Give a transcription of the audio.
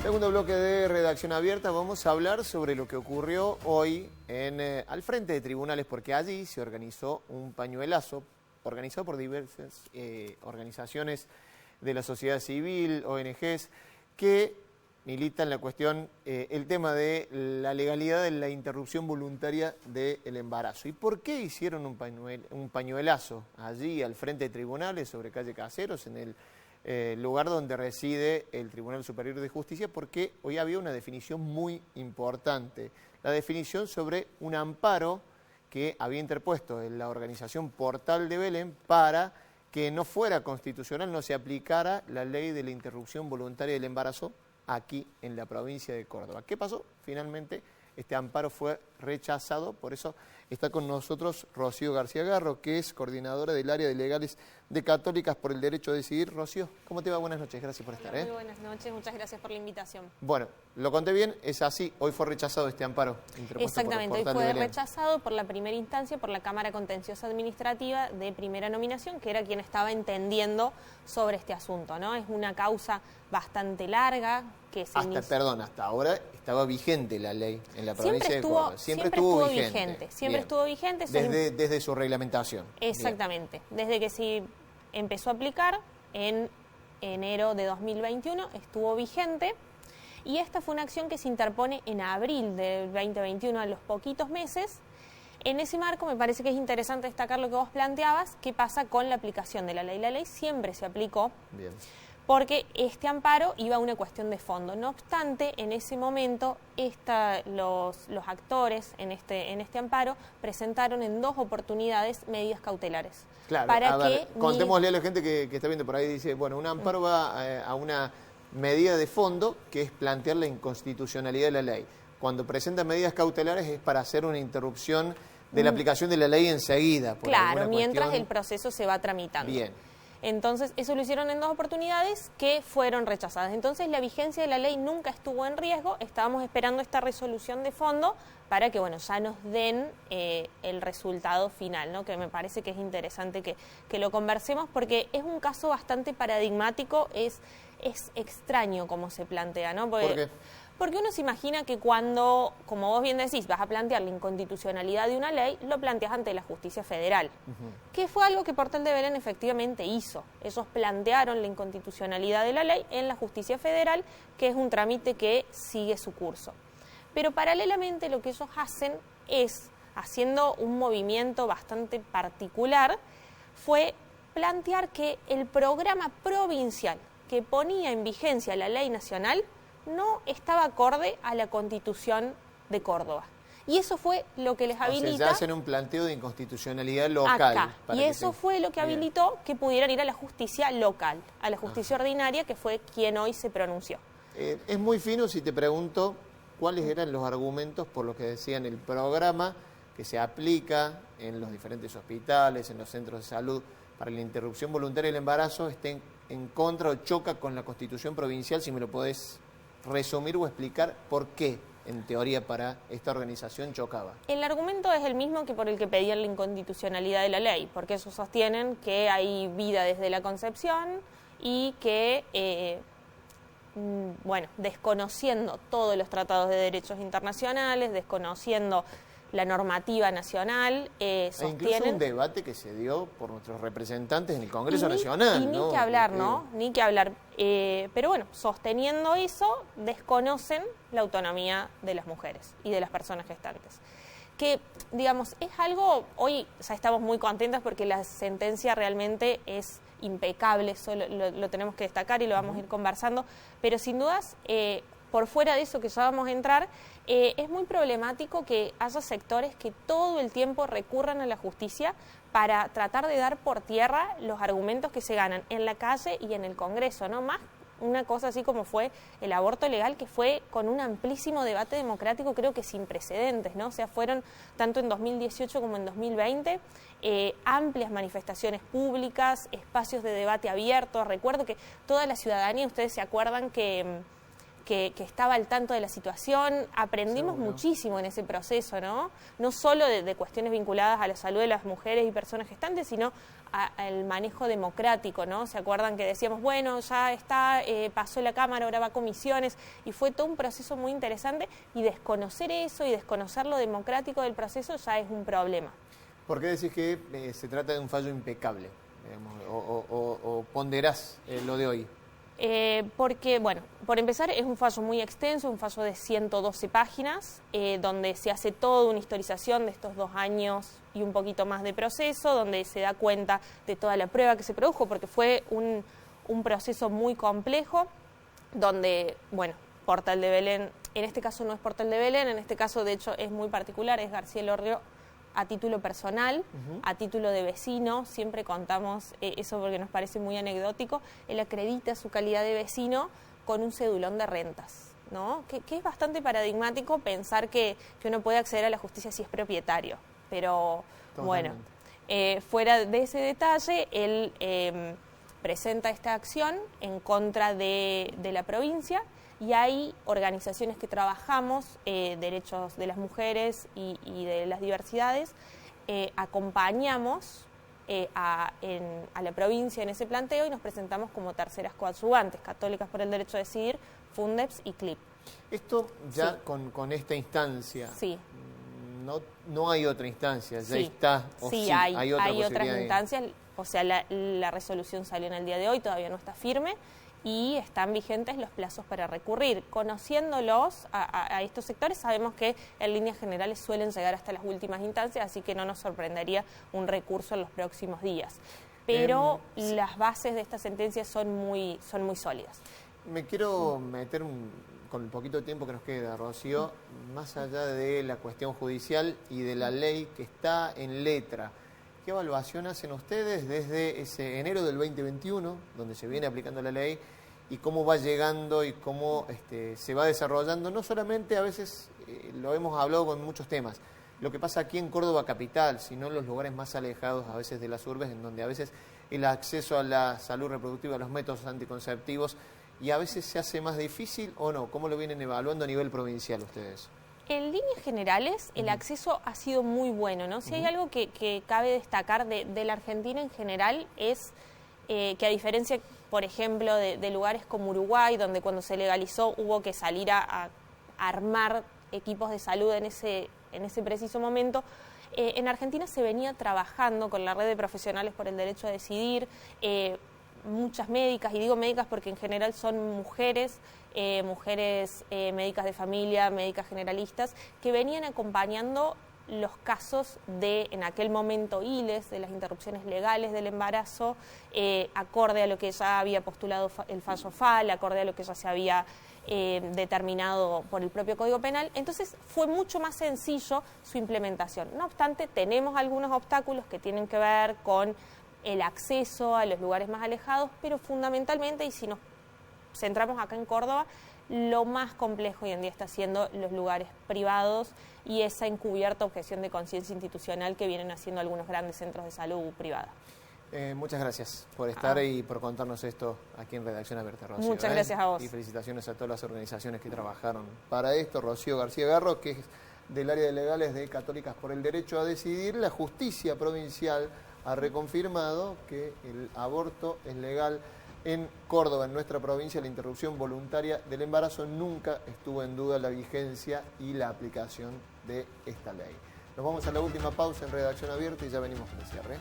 Segundo bloque de Redacción Abierta, vamos a hablar sobre lo que ocurrió hoy al frente de tribunales, porque allí se organizó un pañuelazo, organizado por diversas organizaciones de la sociedad civil, ONGs, que militan la cuestión, el tema de la legalidad de la interrupción voluntaria del embarazo. ¿Y por qué hicieron un pañuelazo allí al frente de tribunales sobre calle Caseros, en el lugar donde reside el Tribunal Superior de Justicia? Porque hoy había una definición muy importante, la definición sobre un amparo que había interpuesto en la organización Portal de Belén para que no fuera constitucional, no se aplicara la ley de la interrupción voluntaria del embarazo aquí en la provincia de Córdoba. ¿Qué pasó? Finalmente este amparo fue rechazado, por eso está con nosotros Rocío García Garro, que es coordinadora del área de legales de Católicas por el Derecho a Decidir. Rocío, ¿cómo te va? Buenas noches, gracias por estar. Muy buenas noches, muchas gracias por la invitación. Bueno, lo conté bien, es así, hoy fue rechazado este amparo. Exactamente, hoy fue rechazado por la primera instancia, por la Cámara Contenciosa Administrativa de Primera Nominación, que era quien estaba entendiendo sobre este asunto, ¿no? Es una causa bastante larga que se hasta ahora estaba vigente la ley en la provincia de Córdoba. Siempre estuvo vigente. Siempre estuvo vigente. Desde su reglamentación. Exactamente. Bien. Desde que se empezó a aplicar en enero de 2021 estuvo vigente. Y esta fue una acción que se interpone en abril del 2021, a los poquitos meses. En ese marco me parece que es interesante destacar lo que vos planteabas, qué pasa con la aplicación de la ley. La ley siempre se aplicó. Bien. Porque este amparo iba a una cuestión de fondo. No obstante, en ese momento los actores en este amparo presentaron en 2 oportunidades medidas cautelares. Claro, contémosle a la gente que está viendo por ahí, dice, bueno, un amparo va a una medida de fondo que es plantear la inconstitucionalidad de la ley. Cuando presenta medidas cautelares es para hacer una interrupción de la aplicación de la ley enseguida. Claro, mientras el proceso se va tramitando. Bien. Entonces, eso lo hicieron en 2 oportunidades que fueron rechazadas. Entonces, la vigencia de la ley nunca estuvo en riesgo. Estábamos esperando esta resolución de fondo para que, bueno, ya nos den el resultado final, ¿no? Que me parece que es interesante que lo conversemos porque es un caso bastante paradigmático, es extraño como se plantea, ¿no? ¿Por qué? Porque uno se imagina que cuando, como vos bien decís, vas a plantear la inconstitucionalidad de una ley, lo planteas ante la justicia federal, que fue algo que Portal de Belén efectivamente hizo. Ellos plantearon la inconstitucionalidad de la ley en la justicia federal, que es un trámite que sigue su curso. Pero paralelamente lo que ellos hacen es, haciendo un movimiento bastante particular, fue plantear que el programa provincial que ponía en vigencia la ley nacional no estaba acorde a la Constitución de Córdoba. Y eso fue lo que les habilita... O sea, ya hacen un planteo de inconstitucionalidad local. Acá. Y eso fue lo que habilitó que pudieran ir a la justicia local, a la justicia ordinaria, que fue quien hoy se pronunció. Es muy fino si te pregunto cuáles eran los argumentos por los que decían el programa que se aplica en los diferentes hospitales, en los centros de salud, para la interrupción voluntaria del embarazo, esté en contra o choca con la Constitución provincial, si me lo podés resumir o explicar por qué, en teoría, para esta organización chocaba. El argumento es el mismo que por el que pedían la inconstitucionalidad de la ley, porque ellos sostienen que hay vida desde la concepción y que, desconociendo todos los tratados de derechos internacionales, desconociendo la normativa nacional, sostienen... Incluso un debate que se dio por nuestros representantes en el Congreso Nacional. Y ni que hablar, ¿no? Ni que hablar. Pero bueno, sosteniendo eso, desconocen la autonomía de las mujeres y de las personas gestantes. Que, digamos, es algo... Hoy ya estamos muy contentas porque la sentencia realmente es impecable, eso lo tenemos que destacar y lo vamos a ir conversando, pero sin dudas... por fuera de eso que ya vamos a entrar, es muy problemático que haya sectores que todo el tiempo recurran a la justicia para tratar de dar por tierra los argumentos que se ganan en la calle y en el Congreso, ¿no? Más una cosa así como fue el aborto legal, que fue con un amplísimo debate democrático, creo que sin precedentes, ¿no? O sea, fueron tanto en 2018 como en 2020 amplias manifestaciones públicas, espacios de debate abiertos. Recuerdo que toda la ciudadanía, ustedes se acuerdan que que estaba al tanto de la situación. Aprendimos muchísimo en ese proceso, ¿no? No solo de cuestiones vinculadas a la salud de las mujeres y personas gestantes, sino al manejo democrático, ¿no? ¿Se acuerdan que decíamos, bueno, ya está, pasó la Cámara, ahora va a comisiones? Y fue todo un proceso muy interesante, y desconocer eso y desconocer lo democrático del proceso ya es un problema. ¿Por qué decís que se trata de un fallo impecable? Digamos, o ponderás lo de hoy? Porque, bueno, por empezar es un fallo muy extenso, un fallo de 112 páginas, donde se hace toda una historización de estos 2 años y un poquito más de proceso, donde se da cuenta de toda la prueba que se produjo, porque fue un proceso muy complejo, donde, bueno, Portal de Belén, en este caso no es Portal de Belén, en este caso de hecho es muy particular, es García Lorrio a título personal, a título de vecino. Siempre contamos eso porque nos parece muy anecdótico. Él acredita su calidad de vecino con un cedulón de rentas, ¿no? Que es bastante paradigmático pensar que uno puede acceder a la justicia si es propietario. Pero totalmente. Bueno, fuera de ese detalle, él presenta esta acción en contra de la provincia, y hay organizaciones que trabajamos derechos de las mujeres y de las diversidades, acompañamos a la provincia en ese planteo y nos presentamos como terceras coadyuvantes, Católicas por el Derecho a Decidir, Fundeps y CLIP. Esto ya Sí. con esta instancia, Sí. no hay otra instancia, ya Sí. está, o Sí, sí, hay otra otras instancias, o sea, la resolución salió en el día de hoy, todavía no está firme, y están vigentes los plazos para recurrir. Conociéndolos a estos sectores, sabemos que en líneas generales suelen llegar hasta las últimas instancias, así que no nos sorprendería un recurso en los próximos días. Pero las bases de esta sentencia son muy sólidas. Me quiero meter con el poquito tiempo que nos queda, Rocío, más allá de la cuestión judicial y de la ley que está en letra. ¿Qué evaluación hacen ustedes desde ese enero del 2021, donde se viene aplicando la ley, y cómo va llegando y cómo se va desarrollando? No solamente, a veces lo hemos hablado con muchos temas, lo que pasa aquí en Córdoba capital, sino en los lugares más alejados a veces de las urbes, en donde a veces el acceso a la salud reproductiva, a los métodos anticonceptivos, y a veces se hace más difícil, ¿o no? ¿Cómo lo vienen evaluando a nivel provincial ustedes? En líneas generales, el acceso ha sido muy bueno, ¿no? Si hay algo que cabe destacar de la Argentina en general es que, a diferencia, por ejemplo, de lugares como Uruguay, donde cuando se legalizó hubo que salir a armar equipos de salud en ese preciso momento, en Argentina se venía trabajando con la red de profesionales por el derecho a decidir, muchas médicas, y digo médicas porque en general son mujeres, médicas de familia, médicas generalistas, que venían acompañando los casos de, en aquel momento, ILES, de las interrupciones legales del embarazo, acorde a lo que ya había postulado el fallo FAL, acorde a lo que ya se había determinado por el propio Código Penal. Entonces fue mucho más sencillo su implementación. No obstante, tenemos algunos obstáculos que tienen que ver con el acceso a los lugares más alejados, pero fundamentalmente, y si nos centramos acá en Córdoba, lo más complejo hoy en día está siendo los lugares privados y esa encubierta objeción de conciencia institucional que vienen haciendo algunos grandes centros de salud privada. Muchas gracias por estar y por contarnos esto aquí en Redacción Abierta, Rocío. Muchas gracias a vos. Y felicitaciones a todas las organizaciones que trabajaron para esto. Rocío García Garro, que es del área de legales de Católicas por el Derecho a Decidir. La justicia provincial ha reconfirmado que el aborto es legal en Córdoba, en nuestra provincia. La interrupción voluntaria del embarazo, nunca estuvo en duda la vigencia y la aplicación de esta ley. Nos vamos a la última pausa en Redacción Abierta y ya venimos con el cierre.